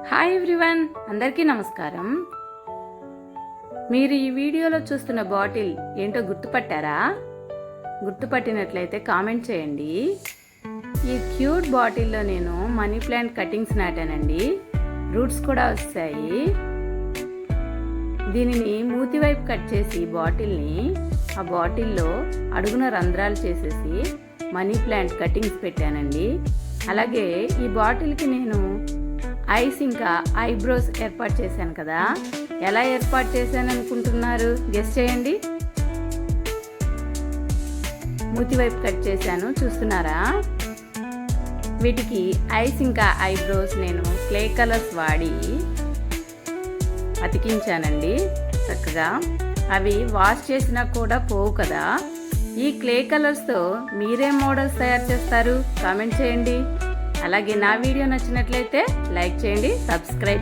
Hi everyone, అందరికీ నమస్కారం. మీరు ఈ వీడియోలో చూస్తున్న బాటిల్ ఏంటో గుర్తుపట్టారా? గుర్తుపట్టినట్లయితే కామెంట్ చేయండి. ఈ క్యూట్ బాటిల్లో నేను మనీ ప్లాంట్ కటింగ్స్ నాటానండి. రూట్స్ కూడా వస్తాయి. దీనిని మూతి వైపు కట్ చేసి బాటిల్ని ఆ బాటిల్లో అడుగున రంధ్రాలు చేసేసి మనీ ప్లాంట్ కటింగ్స్ పెట్టానండి. అలాగే ఈ బాటిల్కి నేను ఐస్ ఇంకా ఐబ్రోస్ ఏర్పాటు చేశాను కదా. ఎలా ఏర్పాటు చేశాను అనుకుంటున్నారు? గెస్ చేయండి. మూతి వైపు కట్ చేశాను, చూస్తున్నారా? వీటికి ఐస్ ఇంకా ఐబ్రోస్ నేను క్లే కలర్స్ వాడి అతికించానండి చక్కగా. అవి వాష్ చేసినా కూడా పోవు కదా. ఈ క్లే కలర్స్తో మీరేం మోడల్స్ తయారు చేస్తారు? కామెంట్ చేయండి. అలాగే నా వీడియో నచ్చినట్లయితే లైక్ చేయండి, సబ్స్క్రైబ్